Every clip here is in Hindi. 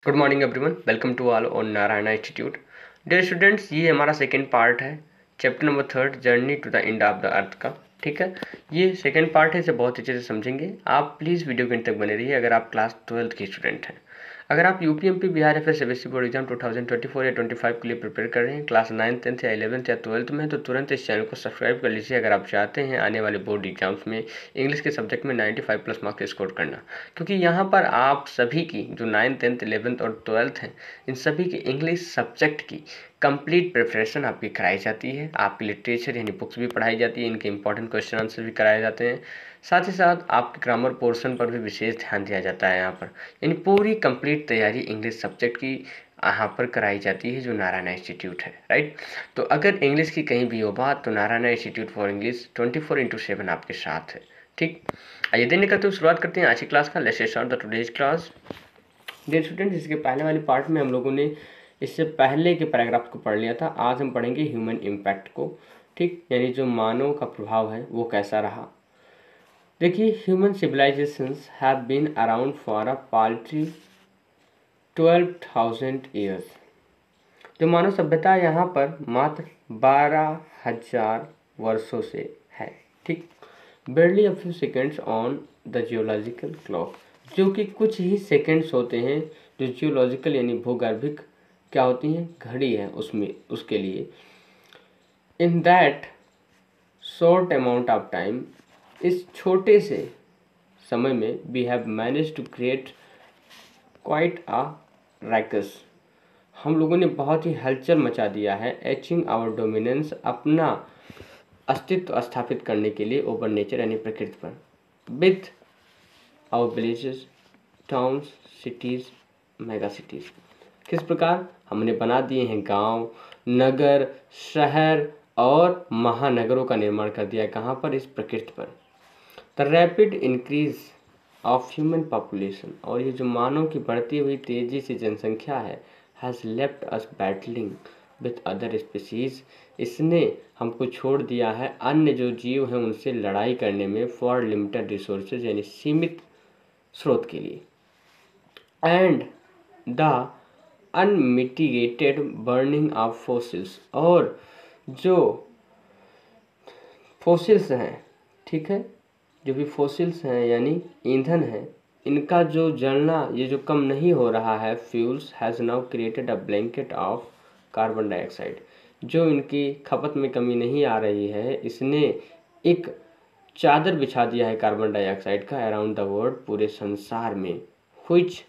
Good morning everyone, welcome to all on Narayana Institute. Dear students, ये हमारा सेकेंड पार्ट है, chapter number 3, journey to the end of the earth का। ठीक है, ये सेकेंड पार्ट है, इसे बहुत अच्छे से समझेंगे। आप प्लीज़ वीडियो के अंत तक बने रहिए अगर आप क्लास 12th के स्टूडेंट हैं। अगर आप यूपीएमपी बिहार या फिर सीबीएसई बोर्ड एग्जाम 2024 या 25 के लिए प्रिपेयर कर रहे हैं, क्लास 9th 10th या 11th या 12th में, तो तुरंत इस चैनल को सब्सक्राइब कर लीजिए अगर आप चाहते हैं आने वाले बोर्ड एग्जाम्स में इंग्लिश के सब्जेक्ट में 95+ मार्क्स स्कोर करना। क्योंकि यहाँ पर आप सभी की जो 9th 10th 11th और 12th हैं, इन सभी की इंग्लिश सब्जेक्ट की कंप्लीट प्रिपरेशन आपकी कराई जाती है। आपकी लिटरेचर यानी बुक्स भी पढ़ाई जाती है, इनके इंपॉर्टेंट क्वेश्चन आंसर भी कराए जाते हैं। साथ ही साथ आपके ग्रामर पोर्शन पर भी विशेष ध्यान दिया जाता है। यहाँ पर यानी पूरी कंप्लीट तैयारी इंग्लिश सब्जेक्ट की यहाँ पर कराई जाती है, जो नारायणा इंस्टीट्यूट है। राइट, तो अगर इंग्लिश की कहीं भी हो बात, तो नारायणा इंस्टीट्यूट फॉर इंग्लिश 24/7 आपके साथ है। ठीक, आइए देने करते हुए शुरुआत करते हैं आज की क्लास का। Let's start the today's class. Dear students, इसके पहले वाले पार्ट में हम लोगों ने इससे पहले के पैराग्राफ को पढ़ लिया था। आज हम पढ़ेंगे ह्यूमन इम्पैक्ट को। ठीक, यानी जो मानव का प्रभाव है वो कैसा रहा। देखिए, human civilisations have been around for a paltry 12,000 years. जो मानव सभ्यता यहाँ पर मात्र 12,000 वर्षों से है। ठीक, barely a few seconds on the geological clock, जो कि कुछ ही सेकंड्स होते हैं, जो जियोलॉजिकल यानी भूगर्भिक क्या होती हैं, घड़ी है उसमें, उसके लिए। In that short amount of time, इस छोटे से समय में we have manage to create quite a ruckus, हम लोगों ने बहुत ही हलचल मचा दिया है। एचिंग आवर डोमिनेंस, अपना अस्तित्व स्थापित करने के लिए ओवर नेचर यानी प्रकृति पर। With our villages, towns, cities, mega cities, किस प्रकार हमने बना दिए हैं गांव, नगर, शहर और महानगरों का निर्माण कर दिया है। कहाँ पर? इस प्रकृति पर। The rapid increase of human population, और ये जो मानव की बढ़ती हुई तेजी से जनसंख्या है, has left us battling with other species, इसने हमको छोड़ दिया है अन्य जो जीव हैं उनसे लड़ाई करने में, फॉर लिमिटेड रिसोर्सेज यानी सीमित स्रोत के लिए। And the unmitigated burning of fossils, और जो फॉसिल्स हैं, ठीक है, जो भी फॉसिल्स हैं यानी ईंधन है, इनका जो जलना ये जो कम नहीं हो रहा है, fuels has now created a blanket of carbon dioxide, जो इनकी खपत में कमी नहीं आ रही है, इसने एक चादर बिछा दिया है कार्बन डाइऑक्साइड का अराउंड द वर्ल्ड, पूरे संसार में, which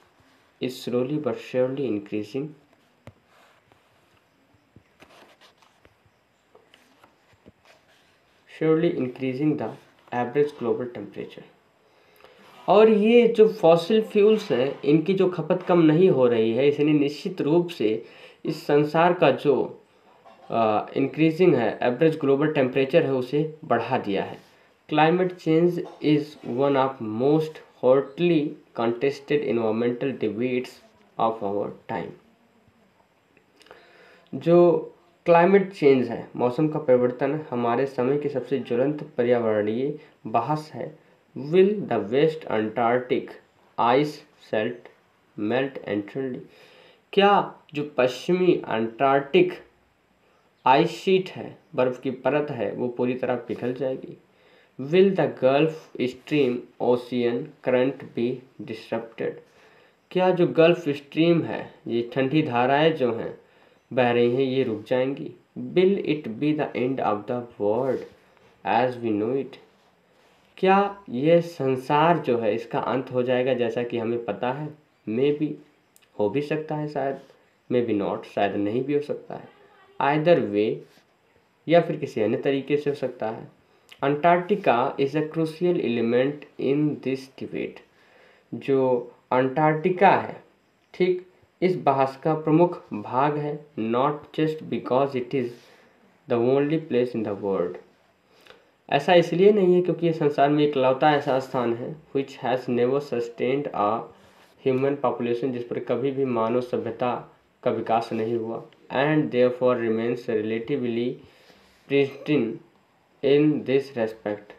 is slowly but surely increasing the average global temperature. और ये जो फॉसिल फ्यूल्स हैं, इनकी जो खपत कम नहीं हो रही है, इसने निश्चित रूप से इस संसार का जो इंक्रीजिंग है एवरेज ग्लोबल टेम्परेचर है, उसे बढ़ा दिया है। Climate change is one of most hotly contested environmental debates of our time. जो क्लाइमेट चेंज है, मौसम का परिवर्तन, हमारे समय की सबसे ज्वलंत पर्यावरणीय बहस है। Will the West Antarctic ice shelf melt entirely, क्या जो पश्चिमी अंटार्कटिक आइस शीट है, बर्फ की परत है, वो पूरी तरह पिघल जाएगी। Will the Gulf Stream ocean current be disrupted, क्या जो गल्फ स्ट्रीम है, ये ठंडी धाराएं जो हैं बह रही हैं, ये रुक जाएंगी। Will it be the end of the world as we know it, क्या ये संसार जो है इसका अंत हो जाएगा जैसा कि हमें पता है। मे बी, हो भी सकता है, शायद, मे बी नॉट, शायद नहीं भी हो सकता है। आइदर वे, या फिर किसी अन्य तरीके से हो सकता है। Antarctica is a crucial element in this debate, जो अंटार्कटिका है, ठीक, इस बहस का प्रमुख भाग है। Not just because it is the only place in the world, ऐसा इसलिए नहीं है क्योंकि ये संसार में इकलौता ऐसा स्थान है which has never sustained a human population, जिस पर कभी भी मानव सभ्यता का विकास नहीं हुआ, and therefore remains relatively pristine in this respect,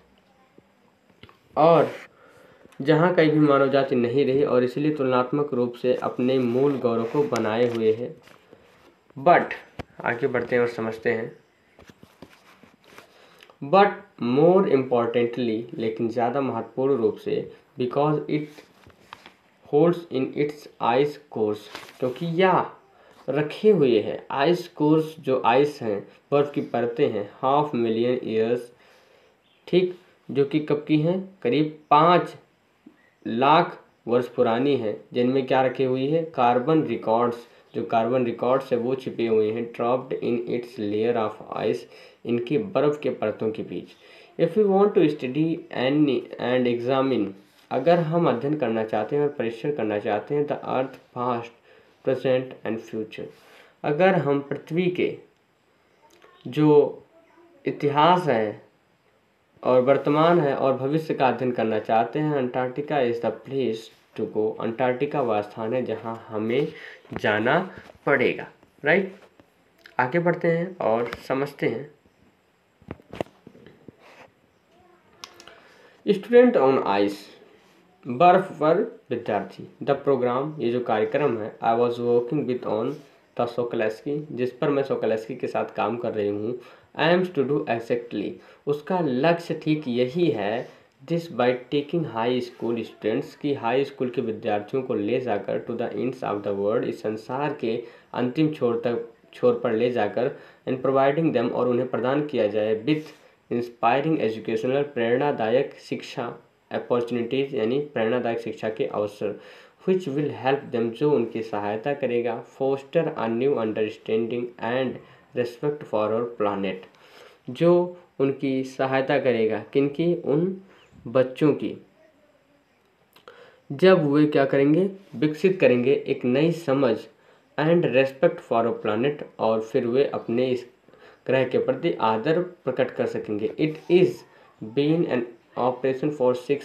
और जहाँ कहीं भी मानव जाति नहीं रही और इसलिए तुलनात्मक रूप से अपने मूल गौरव को बनाए हुए है। बट आगे बढ़ते हैं और समझते हैं। बट मोर इम्पॉर्टेंटली, लेकिन ज़्यादा महत्वपूर्ण रूप से, because it holds in its ice course, क्योंकि यह रखे हुए है आइस कोर्स, जो आइस हैं, बर्फ की परतें हैं, 500 मिलियन ईयर्स, ठीक, जो कि कब की हैं, करीब 5 लाख वर्ष पुरानी है, जिनमें क्या रखी हुई है, कार्बन रिकॉर्ड्स, जो कार्बन रिकॉर्ड्स है वो छिपे हुए हैं, dropped in its layer of ice, इनकी बर्फ के परतों के बीच। If you want to study and examine, अगर हम अध्ययन करना चाहते हैं और परीक्षण करना चाहते हैं, the earth past, present and future, अगर हम पृथ्वी के जो इतिहास है और वर्तमान है और भविष्य का अध्ययन करना चाहते हैं, Antarctica is the place to go, Antarctica वह स्थान है जहां हमें जाना पड़ेगा। राइट, आगे बढ़ते हैं और समझते हैं। स्टूडेंट ऑन आइस, बर्फ पर विद्यार्थी, द प्रोग्राम, ये जो कार्यक्रम है, I was working with on the Sokoleski, जिस पर मैं सोकोलेस्की के साथ काम कर रही हूँ, एम्स टू डू एग्जैक्टली, उसका लक्ष्य ठीक यही है, this by taking high school students, की हाई स्कूल के विद्यार्थियों को ले जाकर to the ends of the world, इस संसार के अंतिम छोर पर ले जाकर, एंड प्रोवाइडिंग देम, और उन्हें प्रदान किया जाए, विथ इंस्पायरिंग एजुकेशनल, प्रेरणादायक शिक्षा, अपॉर्चुनिटीज़, यानी प्रेरणादायक शिक्षा के अवसर, विच विल हेल्प देम, जो उनकी सहायता करेगा, foster a new understanding and respect for our planet, जो उनकी सहायता करेगा, किनकी, उन बच्चों की, जब वे क्या करेंगे, विकसित करेंगे एक नई समझ, and respect for our planet, और फिर वे अपने इस ग्रह के प्रति आदर प्रकट कर सकेंगे। It is been an operation for 6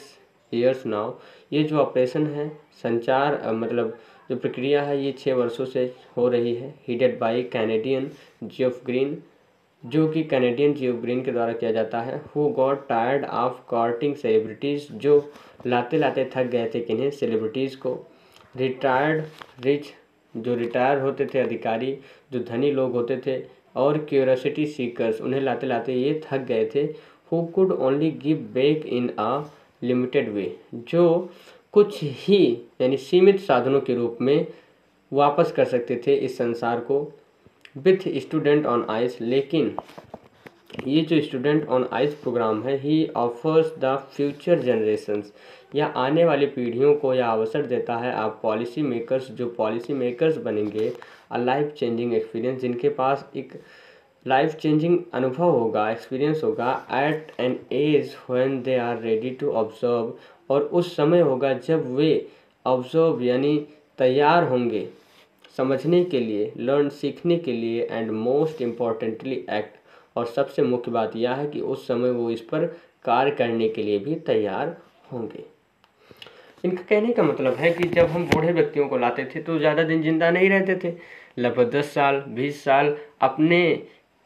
years now, ये जो ऑपरेशन है, संचार मतलब जो प्रक्रिया है, ये 6 वर्षों से हो रही है, हीडेड बाई कैनेडियन जियोफ ग्रीन, जो कि कैनेडियन जियोफ ग्रीन के द्वारा किया जाता है, who got tired of courting celebrities, जो लाते लाते थक गए थे किन्हें, सेलिब्रिटीज़ को, रिटायर्ड रिच, जो रिटायर होते थे अधिकारी, जो धनी लोग होते थे, और क्यूरियोसिटी सीकर्स, उन्हें लाते लाते ये थक गए थे, who could only give back in a limited way, जो कुछ ही यानी सीमित साधनों के रूप में वापस कर सकते थे इस संसार को, विथ स्टूडेंट ऑन आइस, लेकिन ये जो स्टूडेंट ऑन आइस प्रोग्राम है, ही ऑफर्स द फ्यूचर जनरेशंस, या आने वाली पीढ़ियों को यह अवसर देता है, आप पॉलिसी मेकर्स, जो पॉलिसी मेकर्स बनेंगे, अ लाइफ चेंजिंग एक्सपीरियंस, जिनके पास एक लाइफ चेंजिंग अनुभव होगा, एक्सपीरियंस होगा, at an age when they are ready to observe, और उस समय होगा जब वे ऑब्जर्व यानी तैयार होंगे समझने के लिए, लर्न सीखने के लिए, एंड मोस्ट इम्पॉर्टेंटली एक्ट, और सबसे मुख्य बात यह है कि उस समय वो इस पर कार्य करने के लिए भी तैयार होंगे। इनका कहने का मतलब है कि जब हम बूढ़े व्यक्तियों को लाते थे तो ज़्यादा दिन जिंदा नहीं रहते थे, लगभग 10 साल 20 साल अपने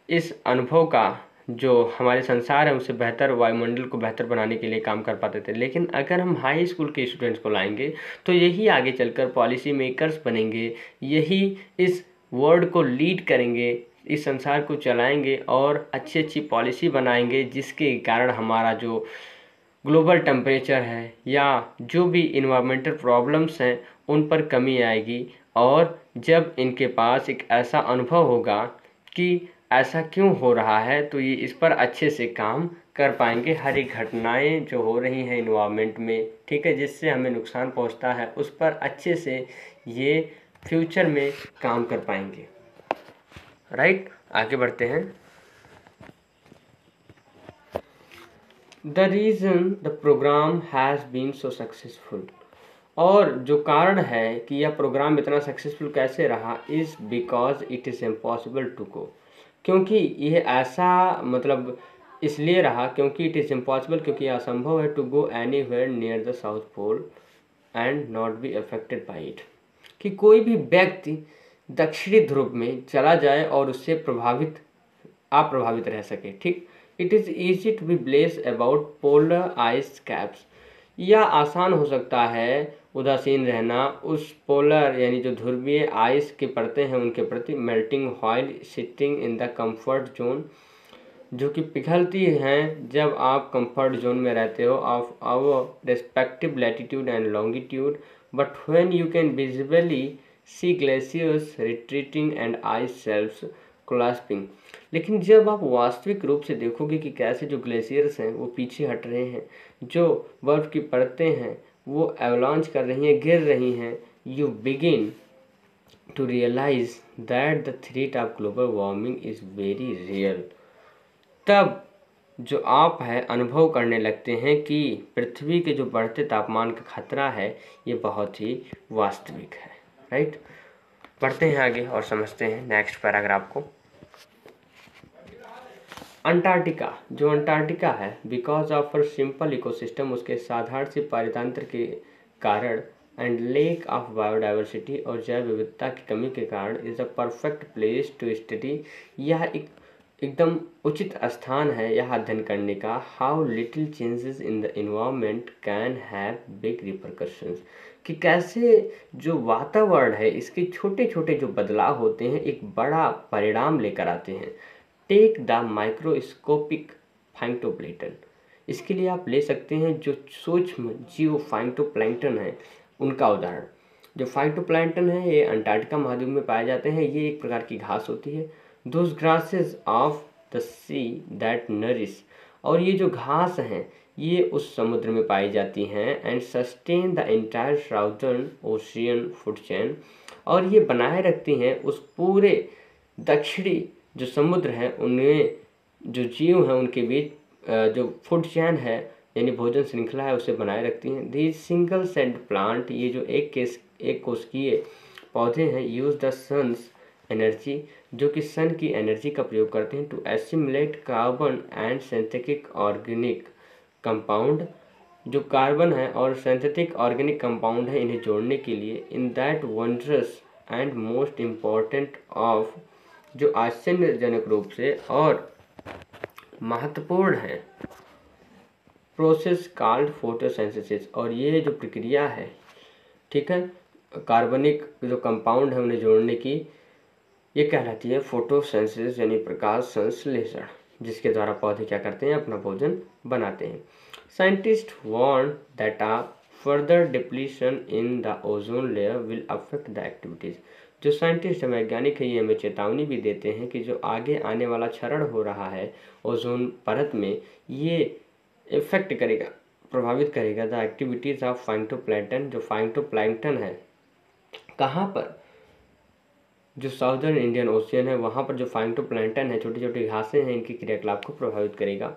इस अनुभव का, जो हमारे संसार है उसे बेहतर, वायुमंडल को बेहतर बनाने के लिए काम कर पाते थे। लेकिन अगर हम हाई स्कूल के स्टूडेंट्स को लाएंगे तो यही आगे चलकर पॉलिसी मेकर्स बनेंगे, यही इस वर्ल्ड को लीड करेंगे, इस संसार को चलाएंगे और अच्छी अच्छी पॉलिसी बनाएंगे, जिसके कारण हमारा जो ग्लोबल टेम्परेचर है या जो भी इन्वायरमेंटल प्रॉब्लम्स हैं उन पर कमी आएगी। और जब इनके पास एक ऐसा अनुभव होगा कि ऐसा क्यों हो रहा है, तो ये इस पर अच्छे से काम कर पाएंगे। हर एक घटनाएं जो हो रही हैं इन्वायरमेंट में, ठीक है, जिससे हमें नुकसान पहुंचता है, उस पर अच्छे से ये फ्यूचर में काम कर पाएंगे। राइट, आगे बढ़ते हैं। The reason the program has been so successful, और जो कारण है कि यह प्रोग्राम इतना सक्सेसफुल कैसे रहा, is because it is impossible to go, क्योंकि यह ऐसा मतलब इसलिए रहा क्योंकि इट इज़ इम्पॉसिबल, क्योंकि यह असंभव है, to go anywhere near the south pole and not be affected by it, कि कोई भी व्यक्ति दक्षिणी ध्रुव में चला जाए और उससे अप्रभावित रह सके। ठीक, it is easy to be blase about polar ice caps, या आसान हो सकता है उदासीन रहना उस पोलर यानी जो ध्रुवीय आइस की परतें हैं उनके प्रति, melting while sitting in the comfort zone, जो कि पिघलती हैं जब आप कंफर्ट जोन में रहते हो of our respective latitude and longitude, but when you can visibly see glaciers retreating and ice shelves clasping. लेकिन जब आप वास्तविक रूप से देखोगे कि कैसे जो ग्लेशियर्स हैं वो पीछे हट रहे हैं, जो बर्फ़ की परतें हैं वो एवलांच कर रही हैं, गिर रही हैं, you begin to realize that the threat of global warming is very real। तब जो आप है अनुभव करने लगते हैं कि पृथ्वी के जो बढ़ते तापमान का खतरा है ये बहुत ही वास्तविक है। राइट, पढ़ते हैं आगे और समझते हैं नेक्स्ट पैराग्राफ को। अंटार्कटिका, जो अंटार्कटिका है, because of a simple ecosystem, उसके साधारण से पारितंत्र के कारण एंड लेक ऑफ बायोडाइवर्सिटी और जैव विविधता की कमी के कारण is a perfect place to study. यह एक एकदम उचित स्थान है यह अध्ययन करने का। How little changes in the environment can have big repercussions, कि कैसे जो वातावरण है इसके छोटे छोटे जो बदलाव होते हैं एक बड़ा परिणाम लेकर आते हैं। टेक द माइक्रोस्कोपिक फाइटोप्लैंक्टन, इसके लिए आप ले सकते हैं जो सूक्ष्म जीव फाइटोप्लैंक्टन है उनका उदाहरण। जो फाइटोप्लैंक्टन है ये अंटार्कटिका महाद्वीप में पाए जाते हैं। ये एक प्रकार की घास होती है, those grasses of the see that nourish, और ये जो घास हैं ये उस समुद्र में पाई जाती हैं and sustain the entire southern ocean food chain, और ये बनाए रखती हैं उस पूरे दक्षिणी जो समुद्र है उनमें जो जीव हैं उनके बीच जो फूड चेन है यानी भोजन श्रृंखला है उसे बनाए रखती हैं। दी सिंगल सेल्ड प्लांट, ये जो एक कोशिकीय पौधे हैं, यूज द सन्स एनर्जी, जो कि सन की एनर्जी का प्रयोग करते हैं, to assimilate carbon and synthetic organic compound, जो कार्बन है और सिंथेटिक ऑर्गेनिक कंपाउंड है इन्हें जोड़ने के लिए। In that wondrous and most important of, जो आश्चर्यजनक रूप से और महत्वपूर्ण है, प्रोसेस कॉल्ड फोटोसिंथेसिस, और ये जो प्रक्रिया है, ठीक है, कार्बनिक जो कंपाउंड है उन्हें जोड़ने की, ये कहलाती है फोटोसिंथेसिस यानी प्रकाश संश्लेषण, जिसके द्वारा पौधे क्या करते हैं अपना भोजन बनाते हैं। Scientist warn that a further depletion in the ozone layer will affect the activities, जो साइंटिस्ट वैज्ञानिक है ये हमें चेतावनी भी देते हैं कि जो आगे आने वाला क्षरण हो रहा है ओजोन परत में, ये इफेक्ट करेगा, प्रभावित करेगा द एक्टिविटीज़ ऑफ फाइटोप्लैंक्टन, जो फाइटोप्लैंक्टन है कहाँ पर, जो साउदर्न इंडियन ओशियन है वहाँ पर जो फाइटोप्लैंक्टन है, छोटी छोटी घासें हैं, इनके क्रियाकलाप को प्रभावित करेगा।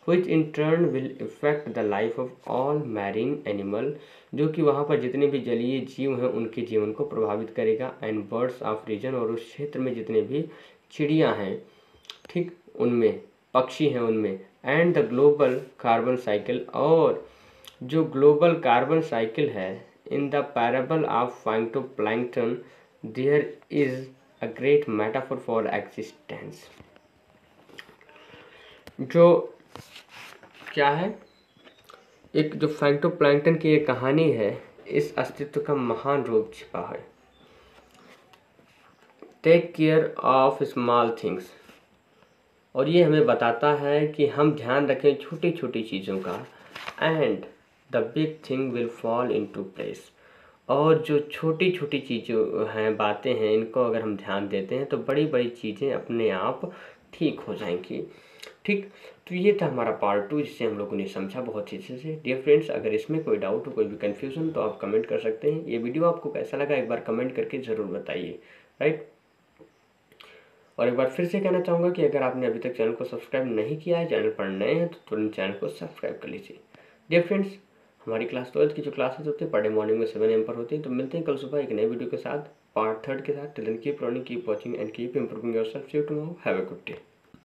Which in turn will affect the life of all marine animal, जो कि वहाँ पर जितने भी जलीय जीव हैं उनके जीवन को प्रभावित करेगा। एंड बर्ड्स ऑफ रीजन, और उस क्षेत्र में जितने भी चिड़ियाँ हैं, ठीक, उनमें पक्षी हैं उनमें। And the global carbon cycle, और जो ग्लोबल कार्बन साइकिल है, in the parable of phytoplankton there is a great metaphor for existence. जो क्या है, एक जो फाइटोप्लैंक्टन की एक कहानी है, इस अस्तित्व का महान रूप छिपा है। Take care of small things, और ये हमें बताता है कि हम ध्यान रखें छोटी छोटी चीज़ों का। And the big thing will fall into place, और जो छोटी छोटी चीज़ें हैं, बातें हैं, इनको अगर हम ध्यान देते हैं तो बड़ी बड़ी चीज़ें अपने आप ठीक हो जाएंगी। ठीक, तो ये था हमारा पार्ट 2 जिससे हम लोगों ने समझा बहुत ही अच्छे से। डियर फ्रेंड्स, अगर इसमें कोई डाउट हो, कोई भी कन्फ्यूज़न, तो आप कमेंट कर सकते हैं। ये वीडियो आपको कैसा लगा एक बार कमेंट करके ज़रूर बताइए। राइट, और एक बार फिर से कहना चाहूँगा कि अगर आपने अभी तक चैनल को सब्सक्राइब नहीं किया है, चैनल पर नए हैं, तो तुरंत चैनल को सब्सक्राइब कर लीजिए। डियर फ्रेंड्स, हमारी क्लास 12th की जो क्लासेस होती है पर डे मॉर्निंग में 7 AM पर होती है। तो मिलते हैं कल सुबह एक नए वीडियो के साथ, पार्ट 3 के साथ। Till then keep running, keep watching and keep improving yourself. See you tomorrow, have a good day.